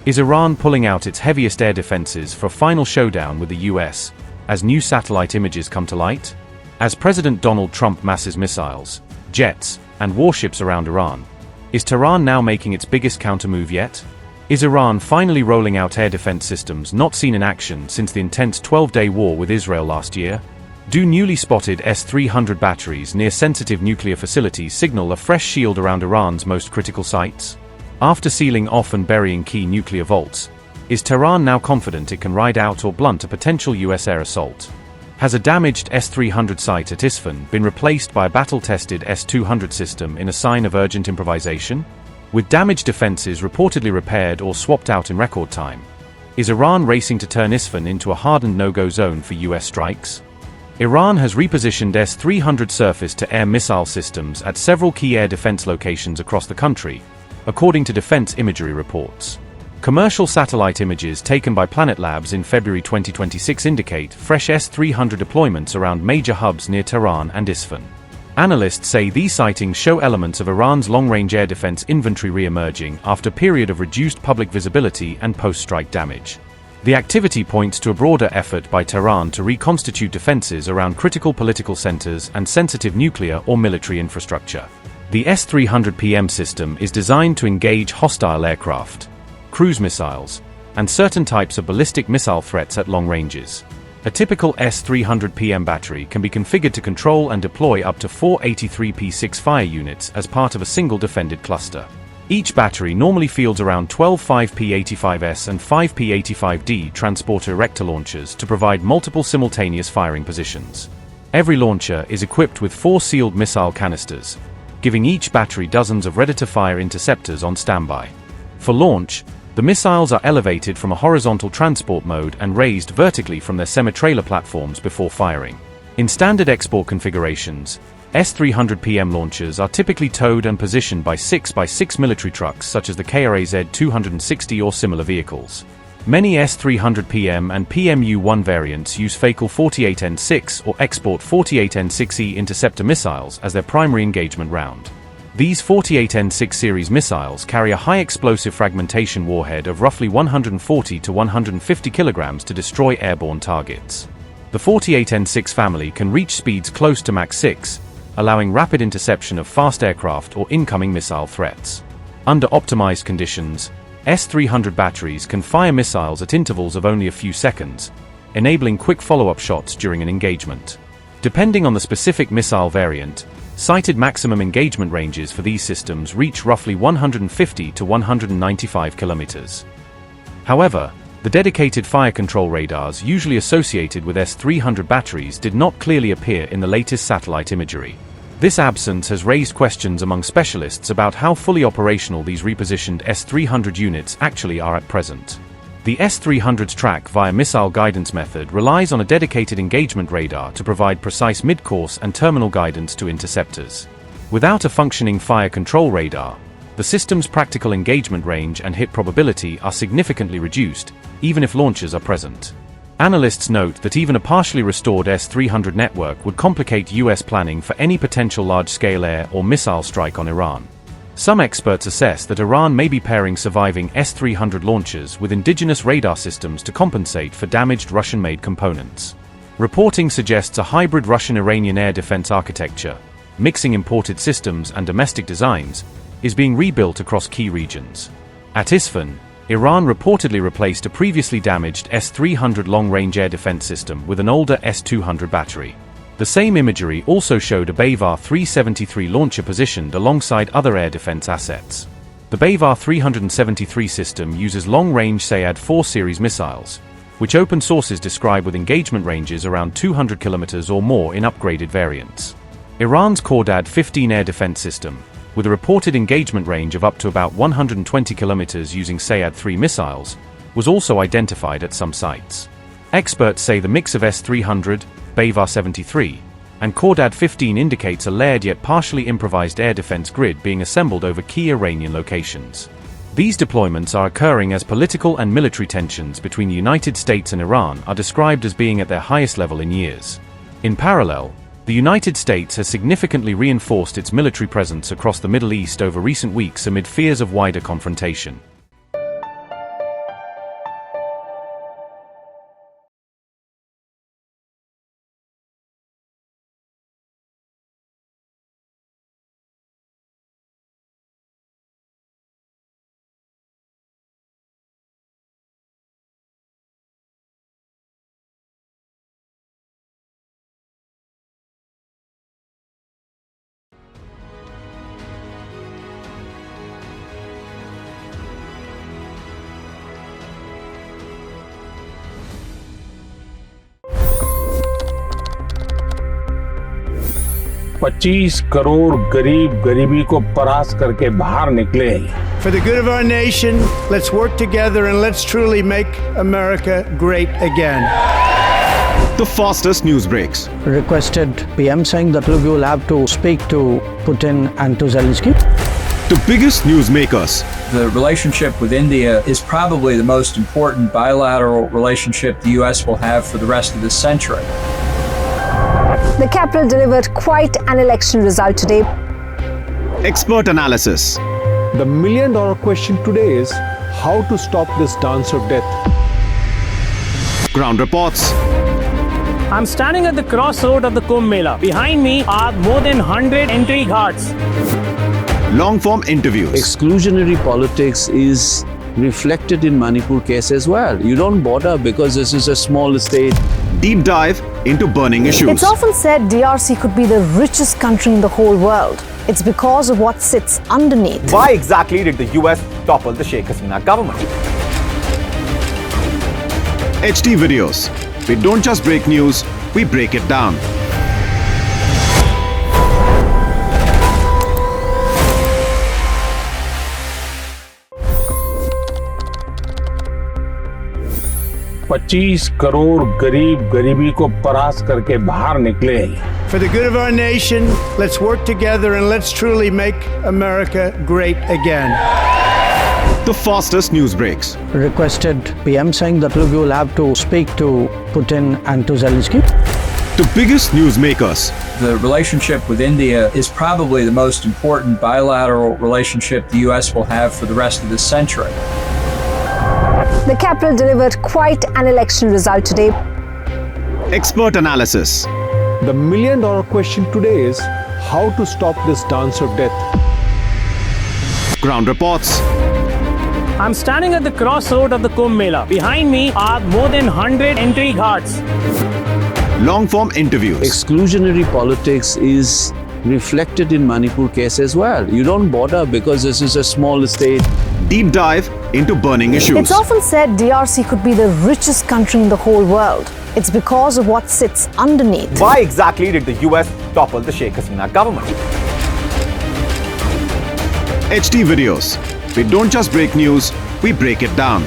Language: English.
Is Iran pulling out its heaviest air defenses for a final showdown with the US, as new satellite images come to light? As President Donald Trump masses missiles, jets, and warships around Iran, is Tehran now making its biggest countermove yet? Is Iran finally rolling out air defense systems not seen in action since the intense 12-day war with Israel last year? Do newly spotted S-300 batteries near sensitive nuclear facilities signal a fresh shield around Iran's most critical sites? After sealing off and burying key nuclear vaults, is Tehran now confident it can ride out or blunt a potential US air assault? Has a damaged S-300 site at Isfahan been replaced by a battle-tested S-200 system in a sign of urgent improvisation? With damaged defenses reportedly repaired or swapped out in record time, is Iran racing to turn Isfahan into a hardened no-go zone for US strikes? Iran has repositioned S-300 surface-to-air missile systems at several key air defense locations across the country, according to Defense Imagery reports. Commercial satellite images taken by Planet Labs in February 2026 indicate fresh S-300 deployments around major hubs near Tehran and Isfahan. Analysts say these sightings show elements of Iran's long-range air defense inventory re-emerging after a period of reduced public visibility and post-strike damage. The activity points to a broader effort by Tehran to reconstitute defenses around critical political centers and sensitive nuclear or military infrastructure. The S-300 PM system is designed to engage hostile aircraft, cruise missiles, and certain types of ballistic missile threats at long ranges. A typical S-300 PM battery can be configured to control and deploy up to 4 83P6 fire units as part of a single defended cluster. Each battery normally fields around 12 5P85S and 5P85D transporter erector launchers to provide multiple simultaneous firing positions. Every launcher is equipped with 4 sealed missile canisters, giving each battery dozens of ready-to-fire interceptors on standby. For launch, the missiles are elevated from a horizontal transport mode and raised vertically from their semi-trailer platforms before firing. In standard export configurations, S-300 PM launchers are typically towed and positioned by 6x6 military trucks such as the KRAZ-260 or similar vehicles. Many S-300 PM and PMU-1 variants use Fakel 48N6 or Export 48N6E interceptor missiles as their primary engagement round. These 48N6 series missiles carry a high explosive fragmentation warhead of roughly 140 to 150 kilograms to destroy airborne targets. The 48N6 family can reach speeds close to Mach 6, allowing rapid interception of fast aircraft or incoming missile threats. Under optimized conditions, S-300 batteries can fire missiles at intervals of only a few seconds, enabling quick follow-up shots during an engagement. Depending on the specific missile variant, cited maximum engagement ranges for these systems reach roughly 150 to 195 kilometers. However, the dedicated fire control radars usually associated with S-300 batteries did not clearly appear in the latest satellite imagery. This absence has raised questions among specialists about how fully operational these repositioned S-300 units actually are at present. The S-300's track via missile guidance method relies on a dedicated engagement radar to provide precise mid-course and terminal guidance to interceptors. Without a functioning fire control radar, the system's practical engagement range and hit probability are significantly reduced, even if launchers are present. Analysts note that even a partially restored S-300 network would complicate US planning for any potential large-scale air or missile strike on Iran. Some experts assess that Iran may be pairing surviving S-300 launchers with indigenous radar systems to compensate for damaged Russian-made components. Reporting suggests a hybrid Russian-Iranian air defense architecture, mixing imported systems and domestic designs, is being rebuilt across key regions. At Isfahan, Iran reportedly replaced a previously damaged S-300 long-range air defense system with an older S-200 battery. The same imagery also showed a Bayvar 373 launcher positioned alongside other air defense assets. The Bayvar 373 system uses long-range Sayad-4 series missiles, which open sources describe with engagement ranges around 200 kilometers or more in upgraded variants. Iran's Khordad-15 air defense system, with a reported engagement range of up to about 120 kilometers using Sayad-3 missiles, was also identified at some sites. Experts say the mix of S-300, Bayvar 73, and Khordad-15 indicates a layered yet partially improvised air defense grid being assembled over key Iranian locations. These deployments are occurring as political and military tensions between the United States and Iran are described as being at their highest level in years. In parallel, the United States has significantly reinforced its military presence across the Middle East over recent weeks amid fears of wider confrontation. 25 crore गरीब गरीबी को परास्त करके बाहर निकले। For the good of our nation, let's work together and let's truly make America great again. The fastest news breaks. Requested PM saying that look, you will have to speak to Putin and to Zelensky. The biggest newsmakers. The relationship with India is probably the most important bilateral relationship the US will have for the rest of this century. The capital delivered quite an election result today. Expert analysis. The million-dollar question today is how to stop this dance of death. Ground reports. I'm standing at the crossroad of the Kumbh Mela. Behind me are more than 100 entry ghats. Long-form interviews. Exclusionary politics is reflected in Manipur case as well. You don't bother because this is a small state. Deep dive into burning issues. It's often said DRC could be the richest country in the whole world. It's because of what sits underneath. Why exactly did the US topple the Sheikh Hasina government? HD videos. We don't just break news, we break it down. पच्चीस करोड़ गरीब गरीबी को परास्त करके बाहर निकले। For the good of our nation, let's work together and let's truly make America great again. The fastest news breaks. Requested PM saying that look, you will have to speak to Putin and to Zelensky. The biggest newsmakers. The relationship with India is probably the most important bilateral relationship the US will have for the rest of this century. The capital delivered quite an election result today. Expert analysis. The million-dollar question today is how to stop this dance of death. Ground reports. I'm standing at the crossroad of the Kumbh Mela. Behind me are more than 100 entry ghats. Long-form interviews. Exclusionary politics is reflected in Manipur case as well. You don't bother because this is a small state. Deep dive into burning issues. It's often said DRC could be the richest country in the whole world. It's because of what sits underneath. Why exactly did the US topple the Sheikh Hasina government? HD videos. We don't just break news, we break it down.